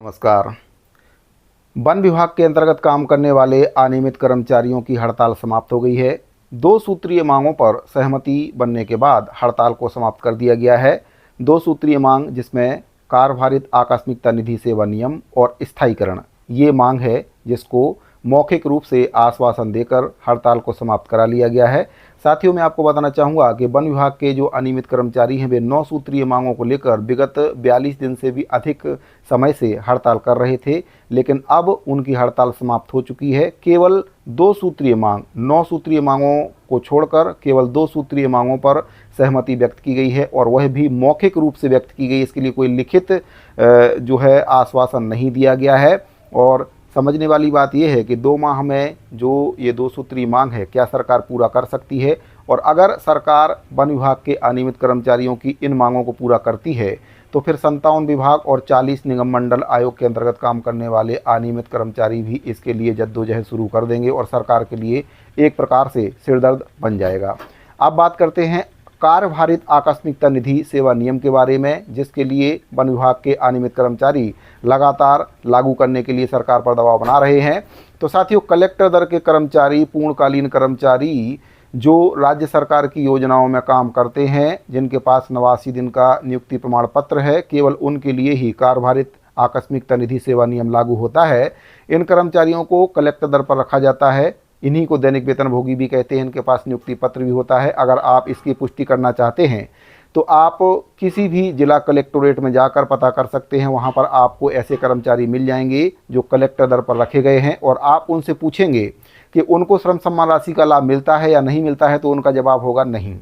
नमस्कार। वन विभाग के अंतर्गत काम करने वाले अनियमित कर्मचारियों की हड़ताल समाप्त हो गई है। 2 सूत्रीय मांगों पर सहमति बनने के बाद हड़ताल को समाप्त कर दिया गया है। 2 सूत्रीय मांग जिसमें कार्यभारित आकस्मिकता निधि सेवा नियम और स्थायीकरण, ये मांग है जिसको मौखिक रूप से आश्वासन देकर हड़ताल को समाप्त करा लिया गया है। साथियों, मैं आपको बताना चाहूँगा कि वन विभाग के जो अनियमित कर्मचारी हैं वे 9 सूत्रीय मांगों को लेकर विगत 42 दिन से भी अधिक समय से हड़ताल कर रहे थे, लेकिन अब उनकी हड़ताल समाप्त हो चुकी है। केवल 2 सूत्रीय मांग, 9 सूत्रीय मांगों को छोड़कर केवल 2 सूत्रीय मांगों पर सहमति व्यक्त की गई है और वह भी मौखिक रूप से व्यक्त की गई। इसके लिए कोई लिखित जो है आश्वासन नहीं दिया गया है। और समझने वाली बात यह है कि 2 माह में जो ये 2 सूत्रीय मांग है, क्या सरकार पूरा कर सकती है? और अगर सरकार वन विभाग के अनियमित कर्मचारियों की इन मांगों को पूरा करती है तो फिर 57 विभाग और 40 निगम मंडल आयोग के अंतर्गत काम करने वाले अनियमित कर्मचारी भी इसके लिए जद्दोजहद शुरू कर देंगे और सरकार के लिए एक प्रकार से सिरदर्द बन जाएगा। अब बात करते हैं कार्यभारित आकस्मिकता निधि सेवा नियम के बारे में, जिसके लिए वन विभाग के अनियमित कर्मचारी लगातार लागू करने के लिए सरकार पर दबाव बना रहे हैं। तो साथियों, कलेक्टर दर के कर्मचारी, पूर्णकालीन कर्मचारी जो राज्य सरकार की योजनाओं में काम करते हैं, जिनके पास 89 दिन का नियुक्ति प्रमाण पत्र है, केवल उनके लिए ही कार्यभारित आकस्मिकता निधि सेवा नियम लागू होता है। इन कर्मचारियों को कलेक्टर दर पर रखा जाता है। इन्हीं को दैनिक वेतनभोगी भी कहते हैं। इनके पास नियुक्ति पत्र भी होता है। अगर आप इसकी पुष्टि करना चाहते हैं तो आप किसी भी जिला कलेक्टोरेट में जाकर पता कर सकते हैं। वहां पर आपको ऐसे कर्मचारी मिल जाएंगे जो कलेक्टर दर पर रखे गए हैं और आप उनसे पूछेंगे कि उनको श्रम सम्मान राशि का लाभ मिलता है या नहीं मिलता है, तो उनका जवाब होगा नहीं।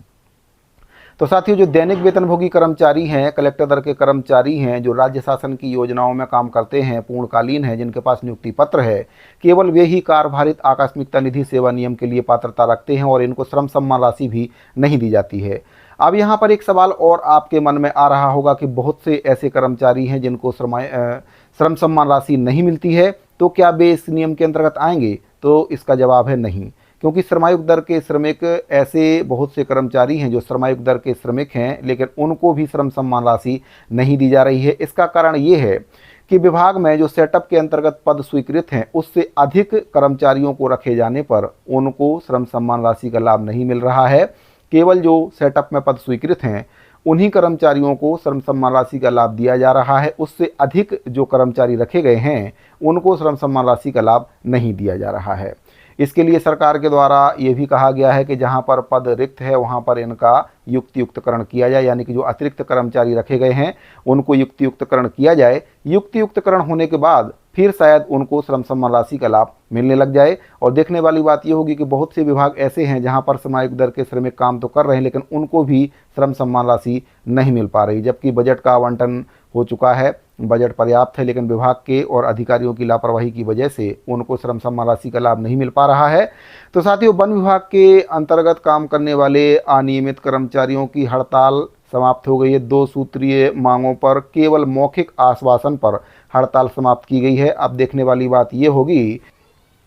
तो साथियों, जो दैनिक वेतनभोगी कर्मचारी हैं, कलेक्टर दर के कर्मचारी हैं, जो राज्य शासन की योजनाओं में काम करते हैं, पूर्णकालीन हैं, जिनके पास नियुक्ति पत्र है, केवल वे ही कार्यभारित आकस्मिकता निधि सेवा नियम के लिए पात्रता रखते हैं और इनको श्रम सम्मान राशि भी नहीं दी जाती है। अब यहाँ पर एक सवाल और आपके मन में आ रहा होगा कि बहुत से ऐसे कर्मचारी हैं जिनको श्रम सम्मान राशि नहीं मिलती है, तो क्या वे इस नियम के अंतर्गत आएंगे? तो इसका जवाब है नहीं, क्योंकि श्रमायुक्त दर के श्रमिक, ऐसे बहुत से कर्मचारी हैं जो श्रमायुक्त दर के श्रमिक हैं, लेकिन उनको भी श्रम सम्मान राशि नहीं दी जा रही है। इसका कारण ये है कि विभाग में जो सेटअप के अंतर्गत पद स्वीकृत हैं, उससे अधिक कर्मचारियों को रखे जाने पर उनको श्रम सम्मान राशि का लाभ नहीं मिल रहा है। केवल जो सेटअप में पद स्वीकृत हैं उन्हीं कर्मचारियों को श्रम सम्मान राशि का लाभ दिया जा रहा है। उससे अधिक जो कर्मचारी रखे गए हैं उनको श्रम सम्मान राशि का लाभ नहीं दिया जा रहा है। इसके लिए सरकार के द्वारा ये भी कहा गया है कि जहां पर पद रिक्त है वहां पर इनका युक्तियुक्तकरण किया जाए, यानी कि जो अतिरिक्त कर्मचारी रखे गए हैं उनको युक्तियुक्तकरण किया जाए। युक्तियुक्तकरण होने के बाद फिर शायद उनको श्रम सम्मान राशि का लाभ मिलने लग जाए। और देखने वाली बात यह होगी कि बहुत से विभाग ऐसे हैं जहां पर श्रमायुक्त दर के श्रमिक काम तो कर रहे हैं, लेकिन उनको भी श्रम सम्मान राशि नहीं मिल पा रही, जबकि बजट का आवंटन हो चुका है, बजट पर्याप्त है, लेकिन विभाग के और अधिकारियों की लापरवाही की वजह से उनको श्रम सम्मान राशि का लाभ नहीं मिल पा रहा है। तो साथियों, वन विभाग के अंतर्गत काम करने वाले अनियमित कर्मचारियों की हड़ताल समाप्त हो गई है। 2 सूत्रीय मांगों पर केवल मौखिक आश्वासन पर हड़ताल समाप्त की गई है। अब देखने वाली बात यह होगी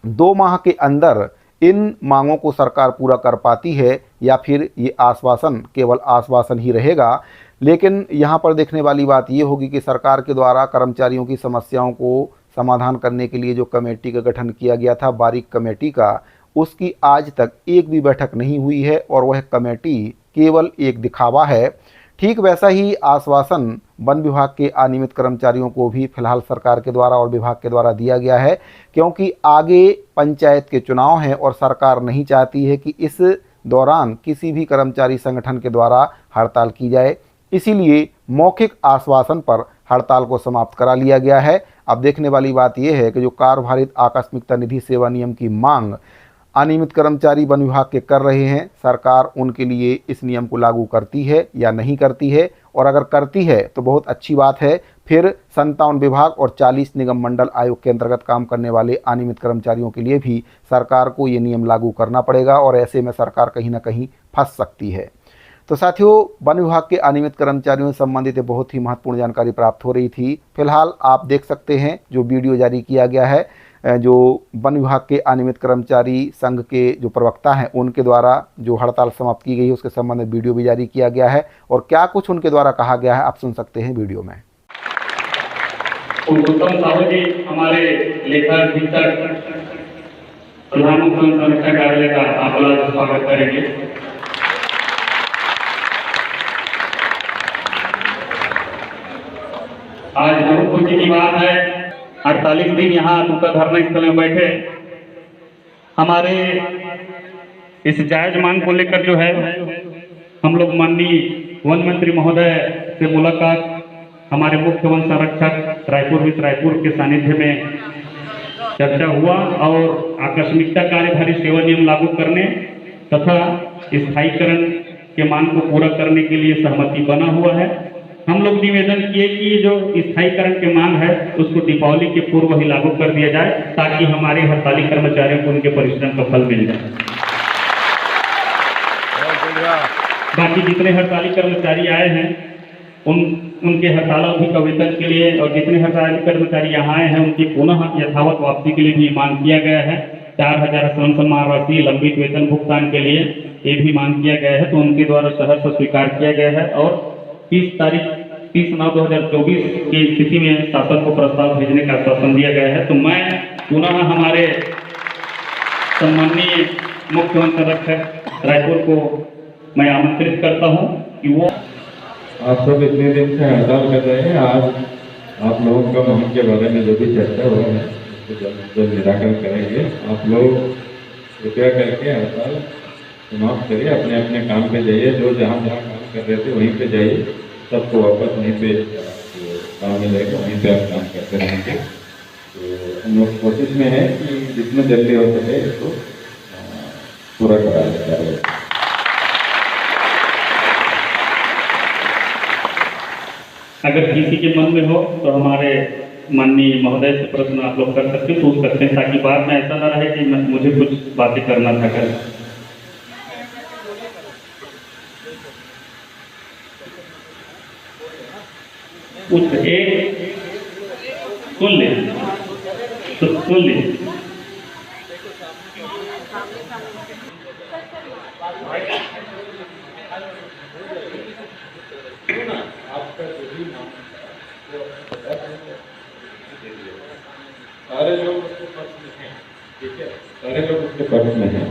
2 माह के अंदर इन मांगों को सरकार पूरा कर पाती है या फिर ये आश्वासन केवल आश्वासन ही रहेगा। लेकिन यहाँ पर देखने वाली बात ये होगी कि सरकार के द्वारा कर्मचारियों की समस्याओं को समाधान करने के लिए जो कमेटी का गठन किया गया था, बारीक कमेटी का, उसकी आज तक एक भी बैठक नहीं हुई है और वह कमेटी केवल एक दिखावा है। ठीक वैसा ही आश्वासन वन विभाग के अनियमित कर्मचारियों को भी फिलहाल सरकार के द्वारा और विभाग के द्वारा दिया गया है, क्योंकि आगे पंचायत के चुनाव हैं और सरकार नहीं चाहती है कि इस दौरान किसी भी कर्मचारी संगठन के द्वारा हड़ताल की जाए। इसीलिए मौखिक आश्वासन पर हड़ताल को समाप्त करा लिया गया है। अब देखने वाली बात यह है कि जो कार्यभारित आकस्मिकता निधि सेवा नियम की मांग अनियमित कर्मचारी वन विभाग के कर रहे हैं, सरकार उनके लिए इस नियम को लागू करती है या नहीं करती है। और अगर करती है तो बहुत अच्छी बात है, फिर 57 विभाग और 40 निगम मंडल आयोग के अंतर्गत काम करने वाले अनियमित कर्मचारियों के लिए भी सरकार को ये नियम लागू करना पड़ेगा और ऐसे में सरकार कहीं ना कहीं फंस सकती है। तो साथियों, वन विभाग के अनियमित कर्मचारियों से संबंधित बहुत ही महत्वपूर्ण जानकारी प्राप्त हो रही थी। फिलहाल आप देख सकते हैं जो वीडियो जारी किया गया है, जो वन विभाग के अनियमित कर्मचारी संघ के जो प्रवक्ता हैं उनके द्वारा जो हड़ताल समाप्त की गई है उसके संबंध में वीडियो भी जारी किया गया है और क्या कुछ उनके द्वारा कहा गया है आप सुन सकते हैं वीडियो में। पुरुषोत्तम साहू जी हमारे लेखा अधीक्षक प्रधान मुख्य संरक्षण कार्यालय का आप लोग स्वागत करेंगे। आज बहुत खुशी की बात है, 48 दिन यहाँ दुखद धरना स्थल में बैठे हमारे इस जायज मांग को लेकर जो है हम लोग माननीय वन मंत्री महोदय से मुलाकात, हमारे मुख्य वन संरक्षक रायपुर के सानिध्य में चर्चा हुआ और आकस्मिकता कार्यभारी सेवा नियम लागू करने तथा स्थायीकरण के मांग को पूरा करने के लिए सहमति बना हुआ है। हम लोग निवेदन किए कि जो स्थायीकरण की मांग है उसको दीपावली के पूर्व ही लागू कर दिया जाए ताकि हमारे हड़ताली कर्मचारियों को उनके परिश्रम का फल मिल जाए। बाकी जितने हड़ताली कर्मचारी आए हैं उनके हड़ताली का वेतन के लिए और जितने हड़ताली कर्मचारी यहाँ आए हैं उनकी पुनः यथावत वापसी के लिए भी मांग किया गया है। 4000 श्रम सम्मान राशि लंबित वेतन भुगतान के लिए ये भी मांग किया गया है, तो उनके द्वारा सहर्ष स्वीकार किया गया है और 30/9/2024 की स्थिति में शासन को प्रस्ताव भेजने का आश्वासन दिया गया है। तो मैं पुनः हमारे सम्माननीय मुख्य वन संरक्षक रायपुर को मैं आमंत्रित करता हूँ कि वो आप सब इतने दिन से हड़ताल कर रहे हैं। आज आप लोगों का मुहिम के बारे में जो भी चर्चा हो है उसको जल्द निराकरण करेंगे। आप लोग कृपया करके हड़ताल समाप्त करिए, अपने अपने काम पे जाइए। जो जहाँ जहाँ काम कर रहे थे वहीं पे जाइए, सबको वापस वहीं पे काम मिलेगा, वहीं पे आप काम करते रहेंगे। तो हम लोग कोशिश में है कि जितना जल्दी हो सके इसको पूरा करा जाए। अगर किसी के मन में हो तो हमारे माननीय महोदय से प्रश्न आप लोग कर सकते हैं, पूछ सकते हैं, ताकि बाद में ऐसा ना रहे कि मुझे कुछ बातें करना था कर। कुछ एक सुन ले सारे लोग उसके पक्ष में हैं, ठीक है, सारे लोग उसके पक्ष में हैं,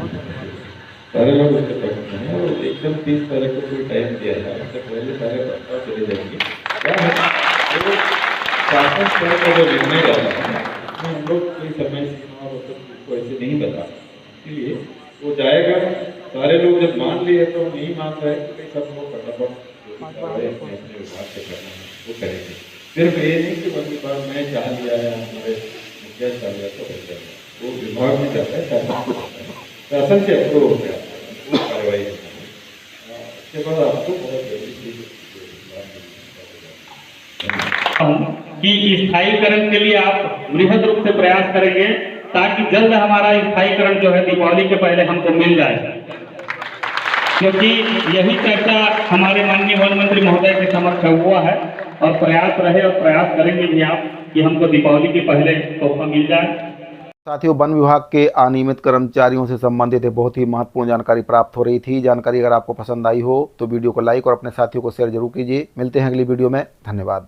सारे लोग उसके पक्ष में हैं। और एकदम 30 तारीख को कोई टाइम दिया है, उससे पहले सारे प्रस्ताव चले जाएंगे। क्या है वो शासन स्तर का जो निर्णय रहता है उसमें हम लोग कोई समय सीमा और उसको ऐसे नहीं बता, इसलिए वो जाएगा। सारे लोग जब मान लिए तो नहीं मान रहे तो सब लोग फटाफट अपने विभाग से करना है वो करेंगे। सिर्फ ये नहीं कि बस विभाग में चाह लिया है, हमारे मुखिया चाह लिया तो हो जाएगा, वो विभाग में जाता है, शासन से अप्रूव हो गया वो कार्रवाई होता है। उसके बाद आपको बहुत जल्दी कि स्थायीकरण के लिए आप बृहद रूप से प्रयास करेंगे ताकि जल्द हमारा स्थायीकरण जो है दीपावली के पहले हमको मिल जाए, क्योंकि यही चर्चा हमारे माननीय वन मंत्री महोदय के समक्ष हुआ है और प्रयास रहे और प्रयास करेंगे भी आप कि हमको दीपावली के पहले तोहफा मिल जाए। साथियों, वन विभाग के अनियमित कर्मचारियों से संबंधित बहुत ही महत्वपूर्ण जानकारी प्राप्त हो रही थी। जानकारी अगर आपको पसंद आई हो तो वीडियो को लाइक और अपने साथियों को शेयर जरूर कीजिए। मिलते हैं अगली वीडियो में। धन्यवाद।